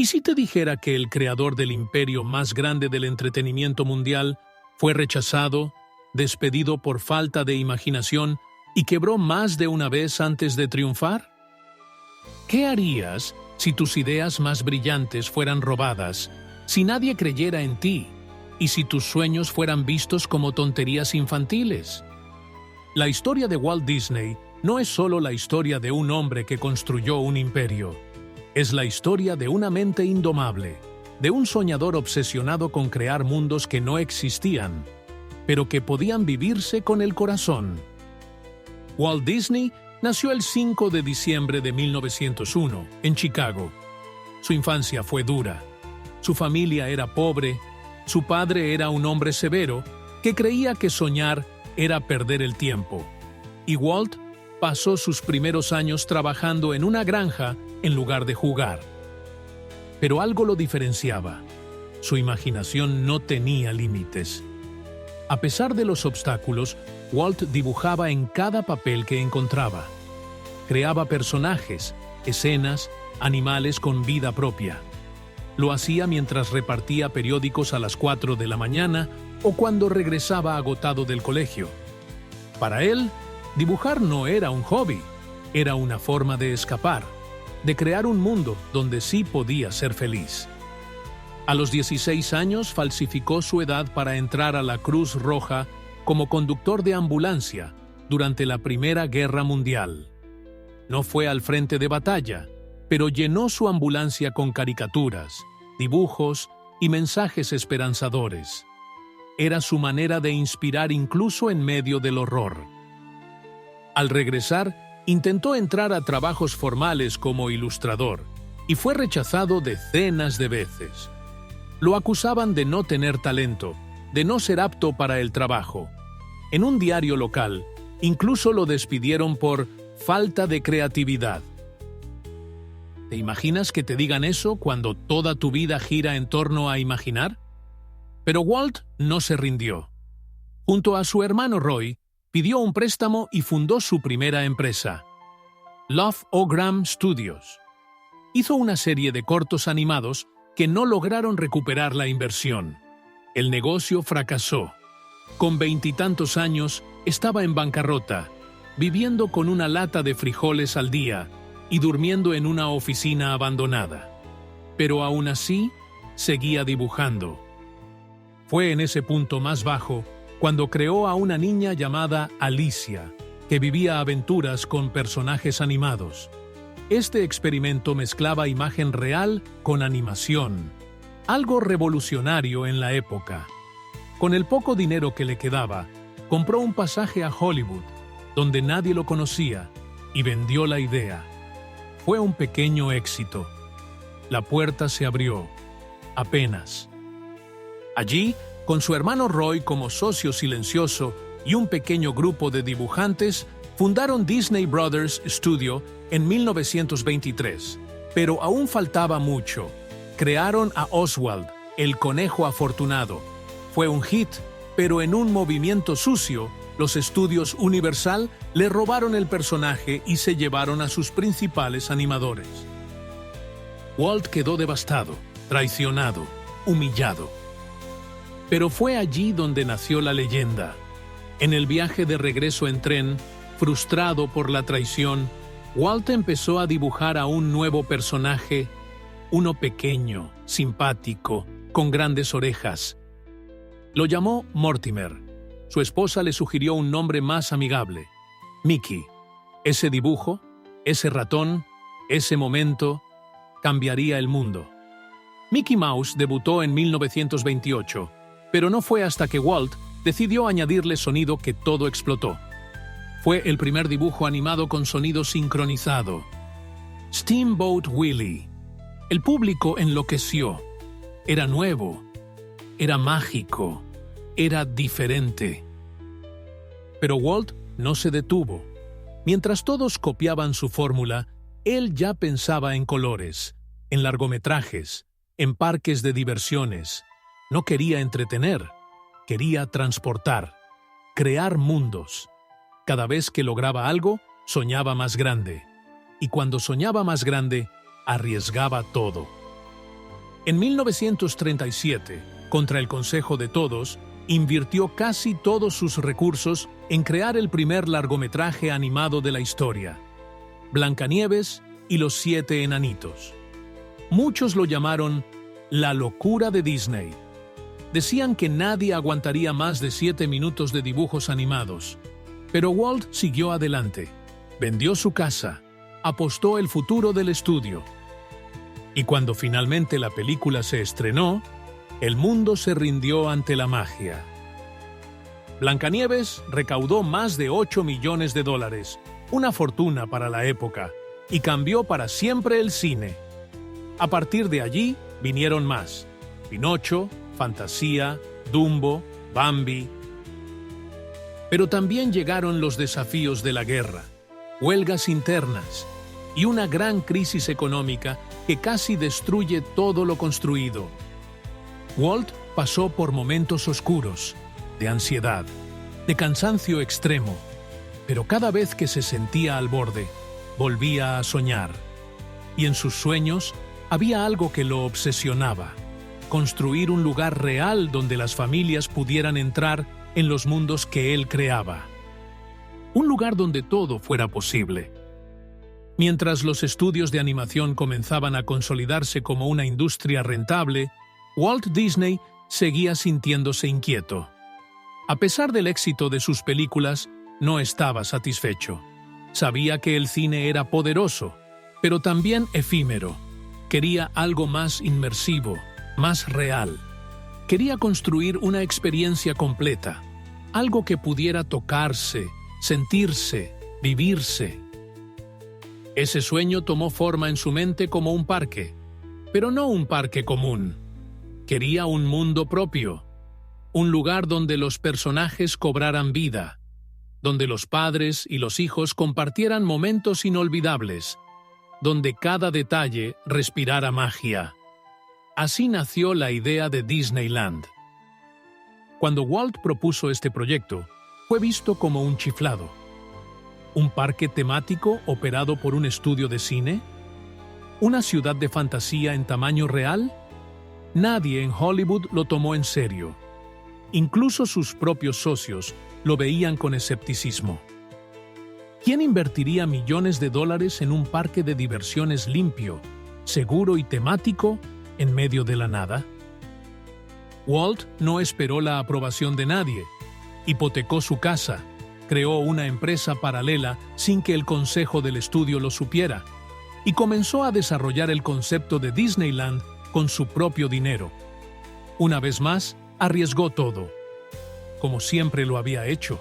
¿Y si te dijera que el creador del imperio más grande del entretenimiento mundial fue rechazado, despedido por falta de imaginación y quebró más de una vez antes de triunfar? ¿Qué harías si tus ideas más brillantes fueran robadas, si nadie creyera en ti y si tus sueños fueran vistos como tonterías infantiles? La historia de Walt Disney no es solo la historia de un hombre que construyó un imperio. Es la historia de una mente indomable, de un soñador obsesionado con crear mundos que no existían, pero que podían vivirse con el corazón. Walt Disney nació el 5 de diciembre de 1901, en Chicago. Su infancia fue dura. Su familia era pobre, su padre era un hombre severo que creía que soñar era perder el tiempo. Y Walt pasó sus primeros años trabajando en una granja en lugar de jugar. Pero algo lo diferenciaba. Su imaginación no tenía límites. A pesar de los obstáculos, Walt dibujaba en cada papel que encontraba. Creaba personajes, escenas, animales con vida propia. Lo hacía mientras repartía periódicos a las 4 de la mañana o cuando regresaba agotado del colegio. Para él, dibujar no era un hobby, era una forma de escapar, de crear un mundo donde sí podía ser feliz. A los 16 años falsificó su edad para entrar a la Cruz Roja como conductor de ambulancia durante la Primera Guerra Mundial. No fue al frente de batalla, pero llenó su ambulancia con caricaturas, dibujos y mensajes esperanzadores. Era su manera de inspirar incluso en medio del horror. Al regresar, intentó entrar a trabajos formales como ilustrador y fue rechazado decenas de veces. Lo acusaban de no tener talento, de no ser apto para el trabajo. En un diario local, incluso lo despidieron por falta de creatividad. ¿Te imaginas que te digan eso cuando toda tu vida gira en torno a imaginar? Pero Walt no se rindió. Junto a su hermano Roy, pidió un préstamo y fundó su primera empresa, Love-O-Gram Studios. Hizo una serie de cortos animados que no lograron recuperar la inversión. El negocio fracasó. Con 20 y tantos años, estaba en bancarrota, viviendo con una lata de frijoles al día y durmiendo en una oficina abandonada. Pero aún así, seguía dibujando. Fue en ese punto más bajo cuando creó a una niña llamada Alicia, que vivía aventuras con personajes animados. Este experimento mezclaba imagen real con animación, algo revolucionario en la época. Con el poco dinero que le quedaba, compró un pasaje a Hollywood, donde nadie lo conocía, y vendió la idea. Fue un pequeño éxito. La puerta se abrió, apenas. Allí, con su hermano Roy como socio silencioso y un pequeño grupo de dibujantes, fundaron Disney Brothers Studio en 1923. Pero aún faltaba mucho. Crearon a Oswald, el conejo afortunado. Fue un hit, pero en un movimiento sucio, los estudios Universal le robaron el personaje y se llevaron a sus principales animadores. Walt quedó devastado, traicionado, humillado. Pero fue allí donde nació la leyenda. En el viaje de regreso en tren, frustrado por la traición, Walt empezó a dibujar a un nuevo personaje, uno pequeño, simpático, con grandes orejas. Lo llamó Mortimer. Su esposa le sugirió un nombre más amigable, Mickey. Ese dibujo, ese ratón, ese momento, cambiaría el mundo. Mickey Mouse debutó en 1928, pero no fue hasta que Walt decidió añadirle sonido que todo explotó. Fue el primer dibujo animado con sonido sincronizado. Steamboat Willie. El público enloqueció. Era nuevo, era mágico, era diferente. Pero Walt no se detuvo. Mientras todos copiaban su fórmula, él ya pensaba en colores, en largometrajes, en parques de diversiones. No quería entretener, quería transportar, crear mundos. Cada vez que lograba algo, soñaba más grande. Y cuando soñaba más grande, arriesgaba todo. En 1937, contra el consejo de todos, invirtió casi todos sus recursos en crear el primer largometraje animado de la historia, Blancanieves y los 7 enanitos. Muchos lo llamaron la locura de Disney. Decían que nadie aguantaría más de 7 minutos de dibujos animados. Pero Walt siguió adelante. Vendió su casa, apostó el futuro del estudio. Y cuando finalmente la película se estrenó, el mundo se rindió ante la magia. Blancanieves recaudó más de $8 millones, una fortuna para la época, y cambió para siempre el cine. A partir de allí vinieron más: Pinocho, Fantasía, Dumbo, Bambi. Pero también llegaron los desafíos de la guerra, huelgas internas y una gran crisis económica que casi destruye todo lo construido. Walt pasó por momentos oscuros, de ansiedad, de cansancio extremo, pero cada vez que se sentía al borde, volvía a soñar. Y en sus sueños había algo que lo obsesionaba: construir un lugar real donde las familias pudieran entrar en los mundos que él creaba. Un lugar donde todo fuera posible. Mientras los estudios de animación comenzaban a consolidarse como una industria rentable, Walt Disney seguía sintiéndose inquieto. A pesar del éxito de sus películas, no estaba satisfecho. Sabía que el cine era poderoso, pero también efímero. Quería algo más inmersivo, más real. Quería construir una experiencia completa, algo que pudiera tocarse, sentirse, vivirse. Ese sueño tomó forma en su mente como un parque, pero no un parque común. Quería un mundo propio, un lugar donde los personajes cobraran vida, donde los padres y los hijos compartieran momentos inolvidables, donde cada detalle respirara magia. Así nació la idea de Disneyland. Cuando Walt propuso este proyecto, fue visto como un chiflado. ¿Un parque temático operado por un estudio de cine? ¿Una ciudad de fantasía en tamaño real? Nadie en Hollywood lo tomó en serio. Incluso sus propios socios lo veían con escepticismo. ¿Quién invertiría millones de dólares en un parque de diversiones limpio, seguro y temático en medio de la nada? Walt no esperó la aprobación de nadie. Hipotecó su casa, creó una empresa paralela sin que el consejo del estudio lo supiera, y comenzó a desarrollar el concepto de Disneyland con su propio dinero. Una vez más, arriesgó todo, como siempre lo había hecho.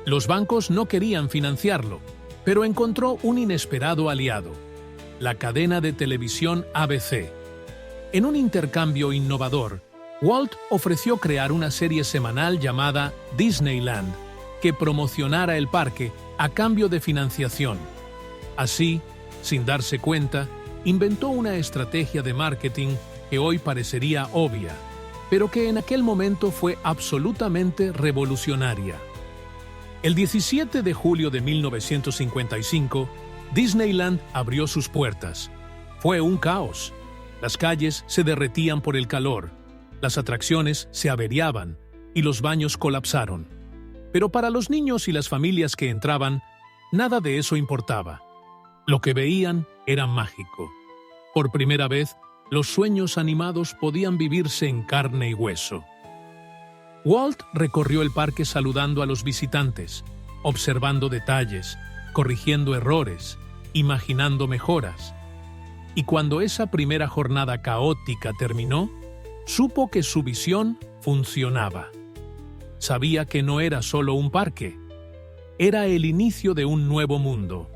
Los bancos no querían financiarlo, pero encontró un inesperado aliado: la cadena de televisión ABC. En un intercambio innovador, Walt ofreció crear una serie semanal llamada Disneyland, que promocionara el parque a cambio de financiación. Así, sin darse cuenta, inventó una estrategia de marketing que hoy parecería obvia, pero que en aquel momento fue absolutamente revolucionaria. El 17 de julio de 1955, Disneyland abrió sus puertas. Fue un caos. Las calles se derretían por el calor, las atracciones se averiaban y los baños colapsaron. Pero para los niños y las familias que entraban, nada de eso importaba. Lo que veían era mágico. Por primera vez, los sueños animados podían vivirse en carne y hueso. Walt recorrió el parque saludando a los visitantes, observando detalles, corrigiendo errores, imaginando mejoras. Y cuando esa primera jornada caótica terminó, supo que su visión funcionaba. Sabía que no era solo un parque, era el inicio de un nuevo mundo.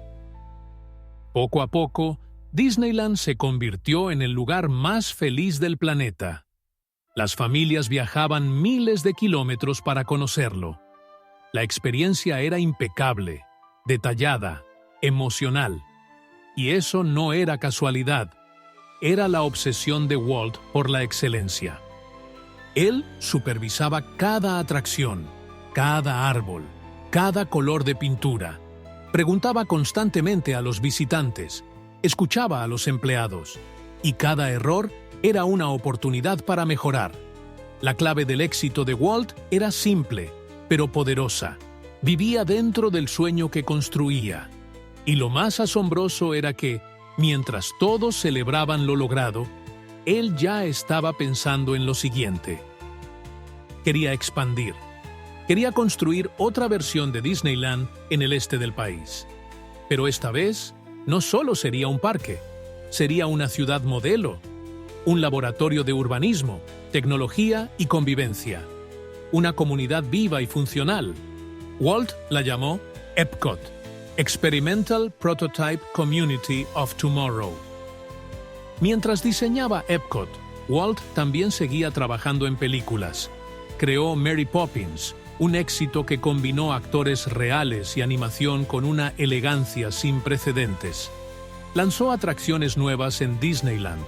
Poco a poco, Disneyland se convirtió en el lugar más feliz del planeta. Las familias viajaban miles de kilómetros para conocerlo. La experiencia era impecable, detallada, emocional. Y eso no era casualidad, era la obsesión de Walt por la excelencia. Él supervisaba cada atracción, cada árbol, cada color de pintura. Preguntaba constantemente a los visitantes, escuchaba a los empleados, y cada error era una oportunidad para mejorar. La clave del éxito de Walt era simple, pero poderosa. Vivía dentro del sueño que construía. Y lo más asombroso era que, mientras todos celebraban lo logrado, él ya estaba pensando en lo siguiente. Quería expandir. Quería construir otra versión de Disneyland en el este del país. Pero esta vez, no solo sería un parque, sería una ciudad modelo, un laboratorio de urbanismo, tecnología y convivencia, una comunidad viva y funcional. Walt la llamó Epcot, Experimental Prototype Community of Tomorrow. Mientras diseñaba Epcot, Walt también seguía trabajando en películas. Creó Mary Poppins, un éxito que combinó actores reales y animación con una elegancia sin precedentes. Lanzó atracciones nuevas en Disneyland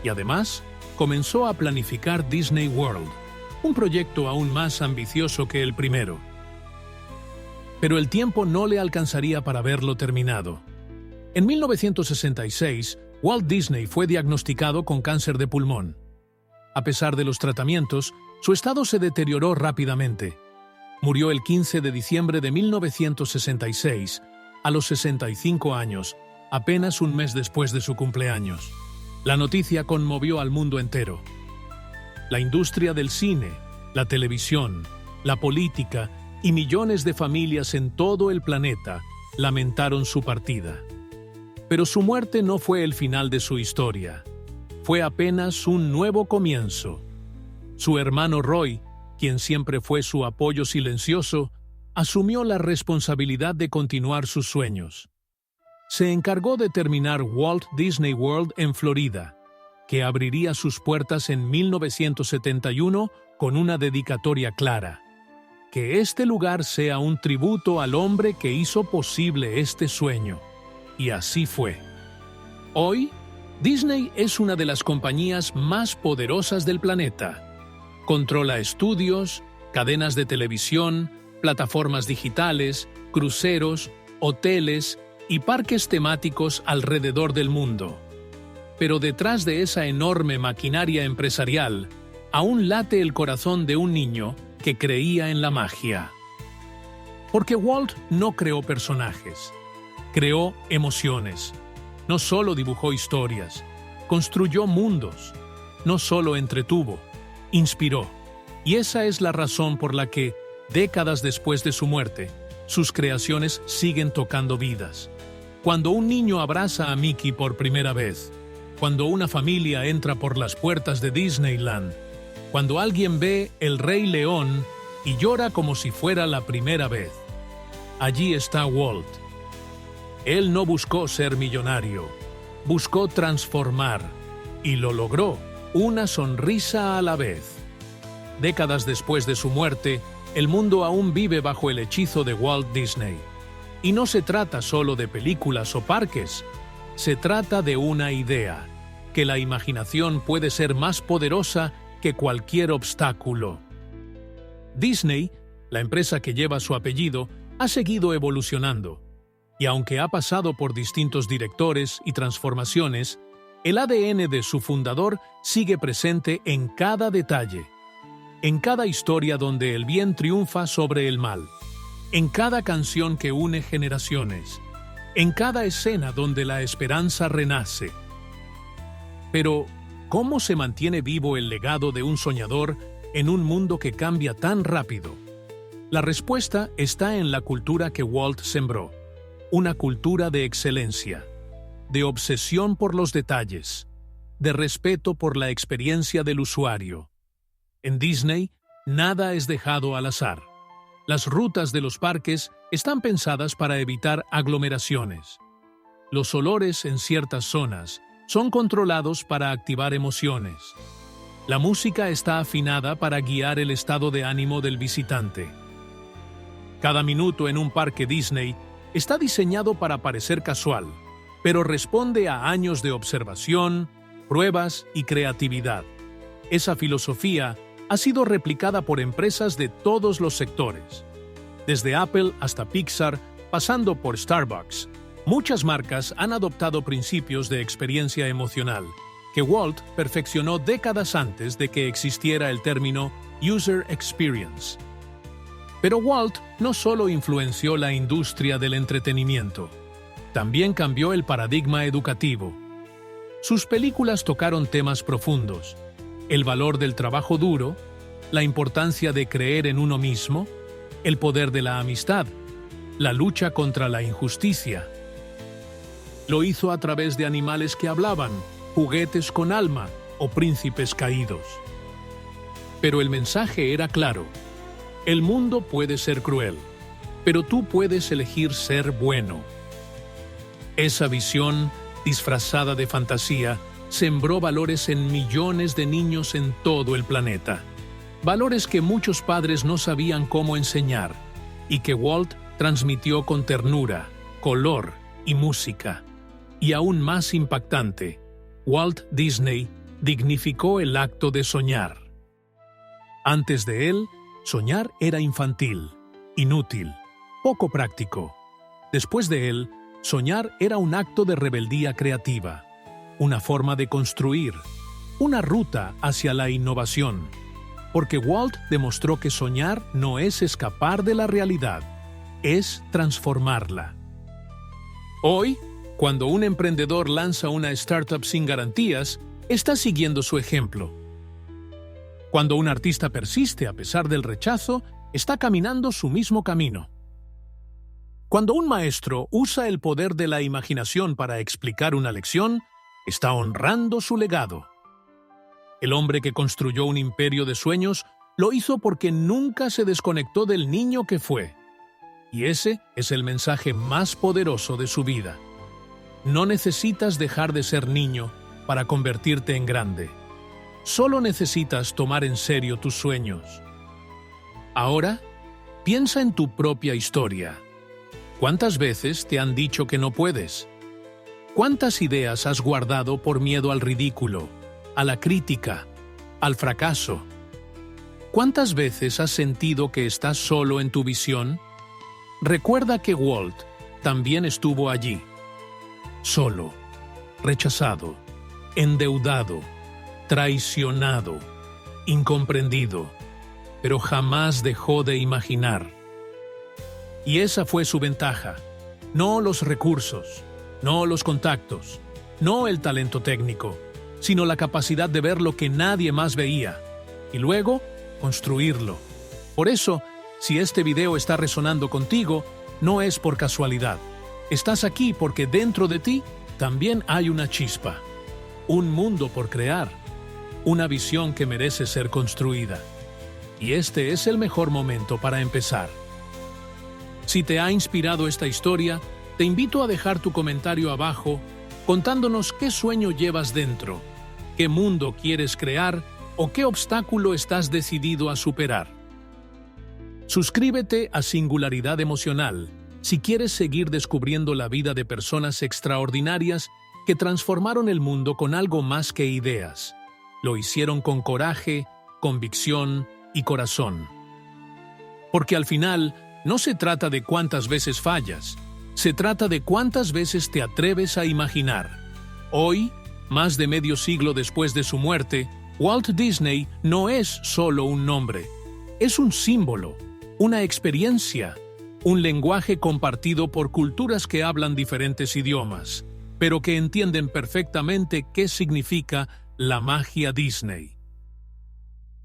y además comenzó a planificar Disney World, un proyecto aún más ambicioso que el primero. Pero el tiempo no le alcanzaría para verlo terminado. En 1966, Walt Disney fue diagnosticado con cáncer de pulmón. A pesar de los tratamientos, su estado se deterioró rápidamente. Murió el 15 de diciembre de 1966, a los 65 años, apenas un mes después de su cumpleaños. La noticia conmovió al mundo entero. La industria del cine, la televisión, la política y millones de familias en todo el planeta lamentaron su partida. Pero su muerte no fue el final de su historia. Fue apenas un nuevo comienzo. Su hermano Roy, quien siempre fue su apoyo silencioso, asumió la responsabilidad de continuar sus sueños. Se encargó de terminar Walt Disney World en Florida, que abriría sus puertas en 1971 con una dedicatoria clara: que este lugar sea un tributo al hombre que hizo posible este sueño. Y así fue. Hoy, Disney es una de las compañías más poderosas del planeta. Controla estudios, cadenas de televisión, plataformas digitales, cruceros, hoteles y parques temáticos alrededor del mundo. Pero detrás de esa enorme maquinaria empresarial, aún late el corazón de un niño que creía en la magia. Porque Walt no creó personajes, creó emociones. No solo dibujó historias, construyó mundos. No solo entretuvo, inspiró. Y esa es la razón por la que, décadas después de su muerte, sus creaciones siguen tocando vidas. Cuando un niño abraza a Mickey por primera vez, cuando una familia entra por las puertas de Disneyland, cuando alguien ve El Rey León y llora como si fuera la primera vez, allí está Walt. Él no buscó ser millonario, buscó transformar, y lo logró, una sonrisa a la vez. Décadas después de su muerte, el mundo aún vive bajo el hechizo de Walt Disney. Y no se trata solo de películas o parques, se trata de una idea, que la imaginación puede ser más poderosa que cualquier obstáculo. Disney, la empresa que lleva su apellido, ha seguido evolucionando, y aunque ha pasado por distintos directores y transformaciones, el ADN de su fundador sigue presente en cada detalle, en cada historia donde el bien triunfa sobre el mal, en cada canción que une generaciones, en cada escena donde la esperanza renace. Pero, ¿cómo se mantiene vivo el legado de un soñador en un mundo que cambia tan rápido? La respuesta está en la cultura que Walt sembró, una cultura de excelencia, de obsesión por los detalles, de respeto por la experiencia del usuario. En Disney, nada es dejado al azar. Las rutas de los parques están pensadas para evitar aglomeraciones. Los olores en ciertas zonas son controlados para activar emociones. La música está afinada para guiar el estado de ánimo del visitante. Cada minuto en un parque Disney está diseñado para parecer casual, pero responde a años de observación, pruebas y creatividad. Esa filosofía ha sido replicada por empresas de todos los sectores. Desde Apple hasta Pixar, pasando por Starbucks, muchas marcas han adoptado principios de experiencia emocional que Walt perfeccionó décadas antes de que existiera el término User Experience. Pero Walt no solo influenció la industria del entretenimiento, también cambió el paradigma educativo. Sus películas tocaron temas profundos: el valor del trabajo duro, la importancia de creer en uno mismo, el poder de la amistad, la lucha contra la injusticia. Lo hizo a través de animales que hablaban, juguetes con alma o príncipes caídos. Pero el mensaje era claro: el mundo puede ser cruel, pero tú puedes elegir ser bueno. Esa visión, disfrazada de fantasía, sembró valores en millones de niños en todo el planeta. Valores que muchos padres no sabían cómo enseñar y que Walt transmitió con ternura, color y música. Y aún más impactante, Walt Disney dignificó el acto de soñar. Antes de él, soñar era infantil, inútil, poco práctico. Después de él, soñar era un acto de rebeldía creativa, una forma de construir, una ruta hacia la innovación. Porque Walt demostró que soñar no es escapar de la realidad, es transformarla. Hoy, cuando un emprendedor lanza una startup sin garantías, está siguiendo su ejemplo. Cuando un artista persiste a pesar del rechazo, está caminando su mismo camino. Cuando un maestro usa el poder de la imaginación para explicar una lección, está honrando su legado. El hombre que construyó un imperio de sueños lo hizo porque nunca se desconectó del niño que fue. Y ese es el mensaje más poderoso de su vida. No necesitas dejar de ser niño para convertirte en grande. Solo necesitas tomar en serio tus sueños. Ahora, piensa en tu propia historia. ¿Cuántas veces te han dicho que no puedes? ¿Cuántas ideas has guardado por miedo al ridículo, a la crítica, al fracaso? ¿Cuántas veces has sentido que estás solo en tu visión? Recuerda que Walt también estuvo allí. Solo, rechazado, endeudado, traicionado, incomprendido, pero jamás dejó de imaginar. Y esa fue su ventaja, no los recursos, no los contactos, no el talento técnico, sino la capacidad de ver lo que nadie más veía, y luego construirlo. Por eso, si este video está resonando contigo, no es por casualidad. Estás aquí porque dentro de ti también hay una chispa, un mundo por crear, una visión que merece ser construida. Y este es el mejor momento para empezar. Si te ha inspirado esta historia, te invito a dejar tu comentario abajo contándonos qué sueño llevas dentro, qué mundo quieres crear o qué obstáculo estás decidido a superar. Suscríbete a Singularidad Emocional si quieres seguir descubriendo la vida de personas extraordinarias que transformaron el mundo con algo más que ideas. Lo hicieron con coraje, convicción y corazón. Porque al final, no se trata de cuántas veces fallas, se trata de cuántas veces te atreves a imaginar. Hoy, más de medio siglo después de su muerte, Walt Disney no es solo un nombre, es un símbolo, una experiencia, un lenguaje compartido por culturas que hablan diferentes idiomas, pero que entienden perfectamente qué significa la magia Disney.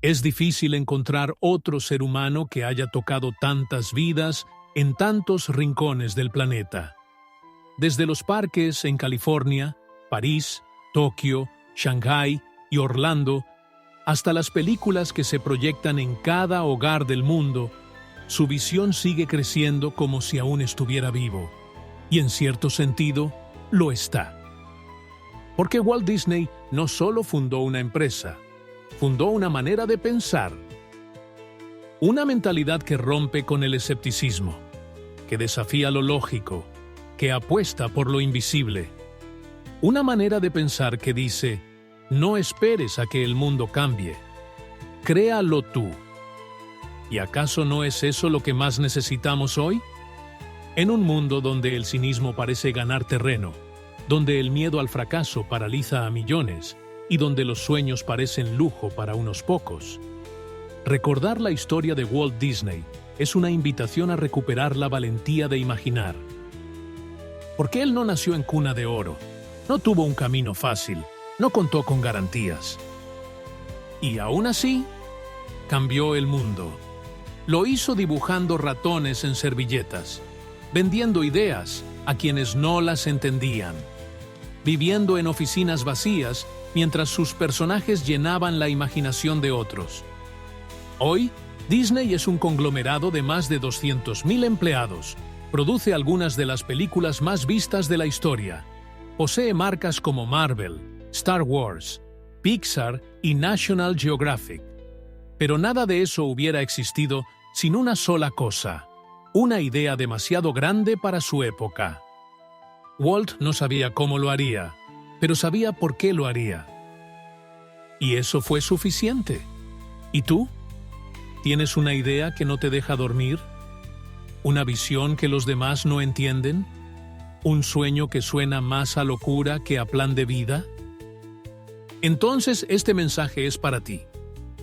Es difícil encontrar otro ser humano que haya tocado tantas vidas en tantos rincones del planeta. Desde los parques en California, París, Tokio, Shanghái y Orlando, hasta las películas que se proyectan en cada hogar del mundo, su visión sigue creciendo como si aún estuviera vivo. Y en cierto sentido, lo está. Porque Walt Disney no solo fundó una empresa, fundó una manera de pensar. Una mentalidad que rompe con el escepticismo, que desafía lo lógico, que apuesta por lo invisible. Una manera de pensar que dice, no esperes a que el mundo cambie, créalo tú. ¿Y acaso no es eso lo que más necesitamos hoy? En un mundo donde el cinismo parece ganar terreno, donde el miedo al fracaso paraliza a millones y donde los sueños parecen lujo para unos pocos. Recordar la historia de Walt Disney es una invitación a recuperar la valentía de imaginar. Porque él no nació en cuna de oro, no tuvo un camino fácil, no contó con garantías. Y aún así, cambió el mundo. Lo hizo dibujando ratones en servilletas, vendiendo ideas a quienes no las entendían, viviendo en oficinas vacías mientras sus personajes llenaban la imaginación de otros. Hoy, Disney es un conglomerado de más de 200.000 empleados, produce algunas de las películas más vistas de la historia, posee marcas como Marvel, Star Wars, Pixar y National Geographic. Pero nada de eso hubiera existido sin una sola cosa, una idea demasiado grande para su época. Walt no sabía cómo lo haría, pero sabía por qué lo haría. Y eso fue suficiente. ¿Y tú? ¿Tienes una idea que no te deja dormir? ¿Una visión que los demás no entienden? ¿Un sueño que suena más a locura que a plan de vida? Entonces este mensaje es para ti.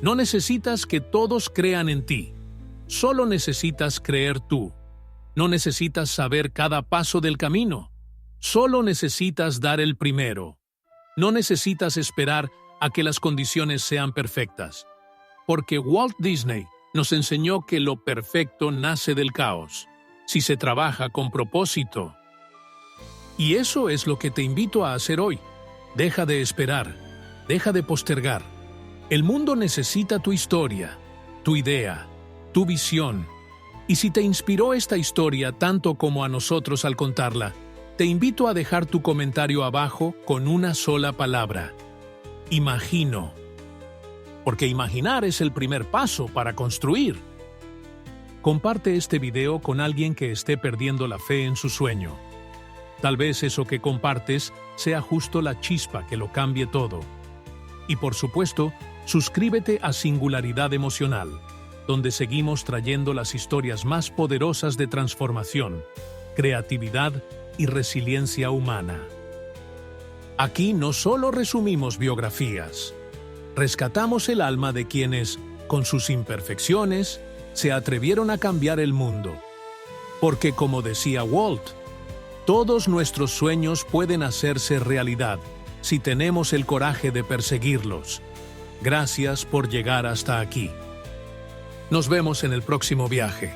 No necesitas que todos crean en ti. Solo necesitas creer tú. No necesitas saber cada paso del camino. Solo necesitas dar el primero. No necesitas esperar a que las condiciones sean perfectas. Porque Walt Disney nos enseñó que lo perfecto nace del caos, si se trabaja con propósito. Y eso es lo que te invito a hacer hoy. Deja de esperar, deja de postergar. El mundo necesita tu historia, tu idea, tu visión. Y si te inspiró esta historia tanto como a nosotros al contarla, te invito a dejar tu comentario abajo con una sola palabra. Imagino. Porque imaginar es el primer paso para construir. Comparte este video con alguien que esté perdiendo la fe en su sueño. Tal vez eso que compartes sea justo la chispa que lo cambie todo. Y por supuesto, suscríbete a Singularidad Emocional, donde seguimos trayendo las historias más poderosas de transformación, creatividad y resiliencia humana. Aquí no solo resumimos biografías, rescatamos el alma de quienes, con sus imperfecciones, se atrevieron a cambiar el mundo. Porque como decía Walt, todos nuestros sueños pueden hacerse realidad si tenemos el coraje de perseguirlos. Gracias por llegar hasta aquí. Nos vemos en el próximo viaje.